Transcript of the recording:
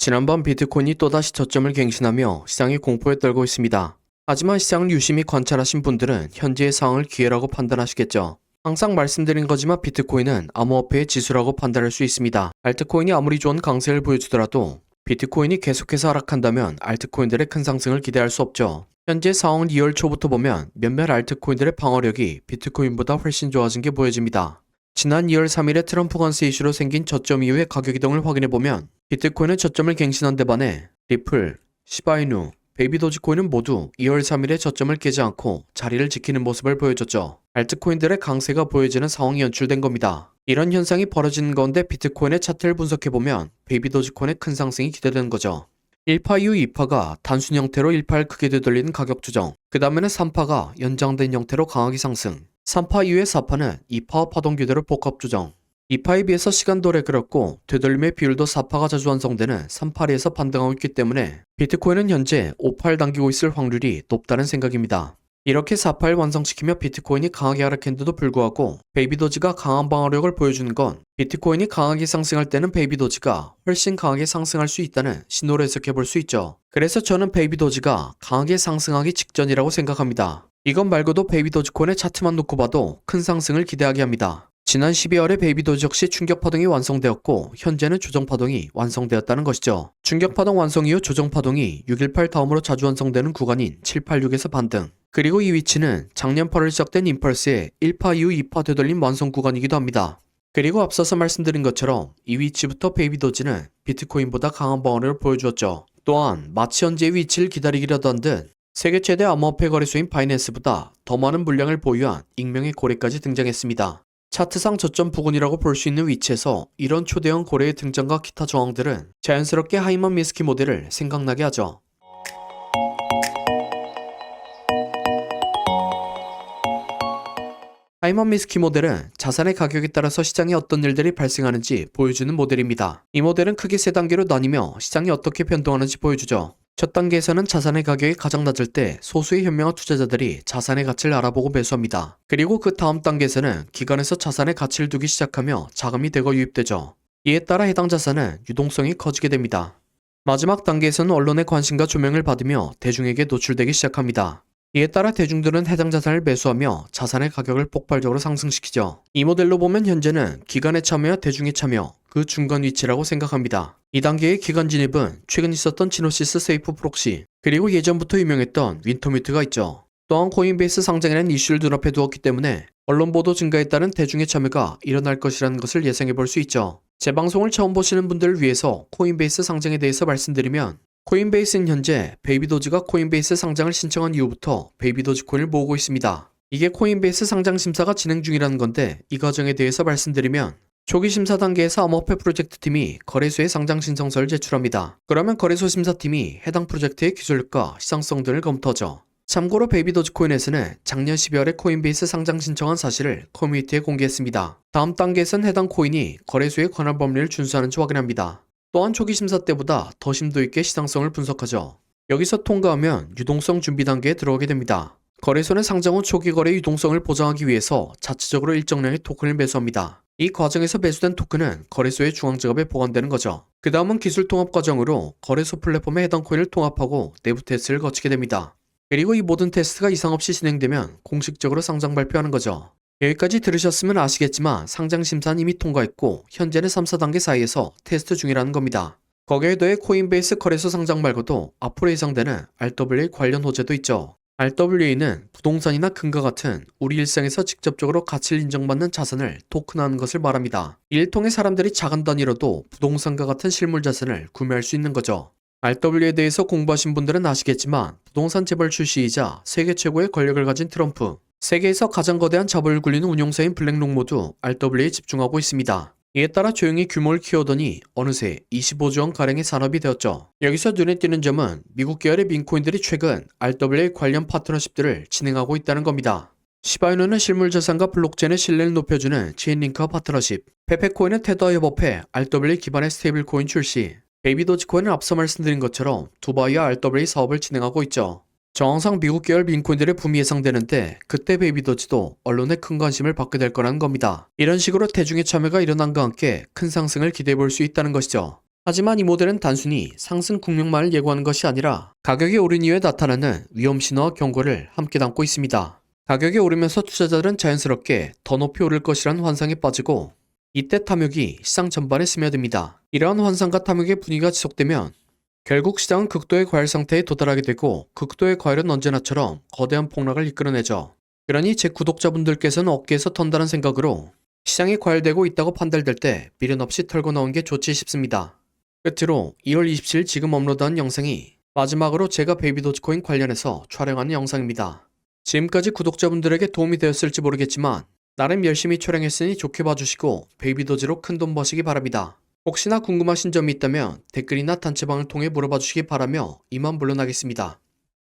지난번 비트코인이 또다시 저점을 갱신하며 시장이 공포에 떨고 있습니다. 하지만 시장을 유심히 관찰하신 분들은 현재의 상황을 기회라고 판단하시겠죠. 항상 말씀드린 거지만 비트코인은 암호화폐의 지수라고 판단할 수 있습니다. 알트코인이 아무리 좋은 강세를 보여주더라도 비트코인이 계속해서 하락한다면 알트코인들의 큰 상승을 기대할 수 없죠. 현재 상황을 2월 초부터 보면 몇몇 알트코인들의 방어력이 비트코인보다 훨씬 좋아진 게 보여집니다. 지난 2월 3일에 트럼프 관세 이슈로 생긴 저점 이후의 가격 이동을 확인해보면 비트코인은 저점을 갱신한 데 반해 리플, 시바이누, 베이비도지코인은 모두 2월 3일에 저점을 깨지 않고 자리를 지키는 모습을 보여줬죠. 알트코인들의 강세가 보여지는 상황이 연출된 겁니다. 이런 현상이 벌어지는 가운데 비트코인의 차트를 분석해보면 베이비도지코인의 큰 상승이 기대되는 거죠. 1파 이후 2파가 단순 형태로 1파를 크게 되돌리는 가격 조정, 그 다음에는 3파가 연장된 형태로 강하게 상승, 3파 이후의 4파는 2파와 파동 규대로 복합 조정, 2파에 비해서 시간도 오래 걸렸고 되돌림의 비율도 4파가 자주 완성되는 3파리에서 반등하고 있기 때문에 비트코인은 현재 5파를 당기고 있을 확률이 높다는 생각입니다. 이렇게 4파를 완성시키며 비트코인이 강하게 하락했는데도 불구하고 베이비도지가 강한 방어력을 보여주는 건 비트코인이 강하게 상승할 때는 베이비도지가 훨씬 강하게 상승할 수 있다는 신호로 해석해 볼 수 있죠. 그래서 저는 베이비도지가 강하게 상승하기 직전이라고 생각합니다. 이것 말고도 베이비도지코인의 차트만 놓고 봐도 큰 상승을 기대하게 합니다. 지난 12월에 베이비도지 역시 충격파동이 완성되었고 현재는 조정파동이 완성되었다는 것이죠. 충격파동 완성 이후 조정파동이 618 다음으로 자주 완성되는 구간인 786에서 반등, 그리고 이 위치는 작년 8월 시작된 임펄스의 1파 이후 2파 되돌림 완성 구간이기도 합니다. 그리고 앞서서 말씀드린 것처럼 이 위치부터 베이비도지는 비트코인보다 강한 방어력을 보여주었죠. 또한 마치 현재의 위치를 기다리기라도 한 듯 세계 최대 암호화폐 거래소인 바이낸스보다 더 많은 물량을 보유한 익명의 고래까지 등장했습니다. 차트상 저점 부근이라고 볼 수 있는 위치에서 이런 초대형 고래의 등장과 기타 저항들은 자연스럽게 하이먼 미스키 모델을 생각나게 하죠. 하이먼 미스키 모델은 자산의 가격에 따라서 시장에 어떤 일들이 발생하는지 보여주는 모델입니다. 이 모델은 크게 세 단계로 나뉘며 시장이 어떻게 변동하는지 보여주죠. 첫 단계에서는 자산의 가격이 가장 낮을 때 소수의 현명한 투자자들이 자산의 가치를 알아보고 매수합니다. 그리고 그 다음 단계에서는 기관에서 자산의 가치를 두기 시작하며 자금이 대거 유입되죠. 이에 따라 해당 자산은 유동성이 커지게 됩니다. 마지막 단계에서는 언론의 관심과 조명을 받으며 대중에게 노출되기 시작합니다. 이에 따라 대중들은 해당 자산을 매수하며 자산의 가격을 폭발적으로 상승시키죠. 이 모델로 보면 현재는 기관의 참여와 대중의 참여, 그 중간 위치라고 생각합니다. 2단계의 기관 진입은 최근 있었던 지노시스 세이프 프록시, 그리고 예전부터 유명했던 윈터뮤트가 있죠. 또한 코인베이스 상장에는 이슈를 눈앞에 두었기 때문에 언론 보도 증가에 따른 대중의 참여가 일어날 것이라는 것을 예상해 볼 수 있죠. 제 방송을 처음 보시는 분들을 위해서 코인베이스 상장에 대해서 말씀드리면 코인베이스는 현재 베이비도지가 코인베이스 상장을 신청한 이후부터 베이비도지코인을 모으고 있습니다. 이게 코인베이스 상장 심사가 진행 중이라는 건데 이 과정에 대해서 말씀드리면 초기 심사 단계에서 암호화폐 프로젝트 팀이 거래소에 상장 신청서를 제출합니다. 그러면 거래소 심사팀이 해당 프로젝트의 기술력과 시장성 등을 검토하죠. 참고로 베이비도지코인에서는 작년 12월에 코인베이스 상장 신청한 사실을 커뮤니티에 공개했습니다. 다음 단계에서는 해당 코인이 거래소의 관할 법률을 준수하는지 확인합니다. 또한 초기 심사 때보다 더 심도 있게 시장성을 분석하죠. 여기서 통과하면 유동성 준비 단계에 들어오게 됩니다. 거래소는 상장 후 초기 거래 유동성을 보장하기 위해서 자체적으로 일정량의 토큰을 매수합니다. 이 과정에서 매수된 토큰은 거래소의 중앙지갑에 보관되는 거죠. 그 다음은 기술 통합 과정으로 거래소 플랫폼에 해당 코인을 통합하고 내부 테스트를 거치게 됩니다. 그리고 이 모든 테스트가 이상 없이 진행되면 공식적으로 상장 발표하는 거죠. 여기까지 들으셨으면 아시겠지만 상장 심사는 이미 통과했고 현재는 3, 4단계 사이에서 테스트 중이라는 겁니다. 거기에 더해 코인베이스 거래소 상장 말고도 앞으로 예상되는 RWA 관련 호재도 있죠. RWA는 부동산이나 금과 같은 우리 일상에서 직접적으로 가치를 인정받는 자산을 토큰화하는 것을 말합니다. 이를 통해 사람들이 작은 단위로도 부동산과 같은 실물 자산을 구매할 수 있는 거죠. RWA에 대해서 공부하신 분들은 아시겠지만 부동산 재벌 출시이자 세계 최고의 권력을 가진 트럼프, 세계에서 가장 거대한 자본을 굴리는 운용사인 블랙록 모두 RWA에 집중하고 있습니다. 이에 따라 조용히 규모를 키우더니 어느새 25조 원 가량의 산업이 되었죠. 여기서 눈에 띄는 점은 미국 계열의 민코인들이 최근 RWA 관련 파트너십들을 진행하고 있다는 겁니다. 시바이누는 실물자산과 블록체인의 신뢰를 높여주는 체인링크와 파트너십, 페페코인은 테더와 협업해 RWA 기반의 스테이블코인 출시, 베이비도지코인은 앞서 말씀드린 것처럼 두바이와 RWA 사업을 진행하고 있죠. 정황상 미국 계열 민코인들의 붐이 예상되는데 그때 베이비도지도 언론의 큰 관심을 받게 될 거라는 겁니다. 이런 식으로 대중의 참여가 일어난과 함께 큰 상승을 기대해 볼 수 있다는 것이죠. 하지만 이 모델은 단순히 상승 국면만을 예고하는 것이 아니라 가격이 오른 이후에 나타나는 위험 신호와 경고를 함께 담고 있습니다. 가격이 오르면서 투자자들은 자연스럽게 더 높이 오를 것이라는 환상에 빠지고 이때 탐욕이 시장 전반에 스며듭니다. 이러한 환상과 탐욕의 분위기가 지속되면 결국 시장은 극도의 과열 상태에 도달하게 되고 극도의 과열은 언제나처럼 거대한 폭락을 이끌어내죠. 그러니 제 구독자분들께서는 어깨에서 턴다는 생각으로 시장이 과열되고 있다고 판단될 때 미련 없이 털고 나온 게 좋지 싶습니다. 끝으로 2월 27일 지금 업로드한 영상이 마지막으로 제가 베이비 도지코인 관련해서 촬영하는 영상입니다. 지금까지 구독자분들에게 도움이 되었을지 모르겠지만 나름 열심히 촬영했으니 좋게 봐주시고 베이비 도지로 큰돈 버시기 바랍니다. 혹시나 궁금하신 점이 있다면 댓글이나 단체방을 통해 물어봐 주시기 바라며 이만 물러나겠습니다.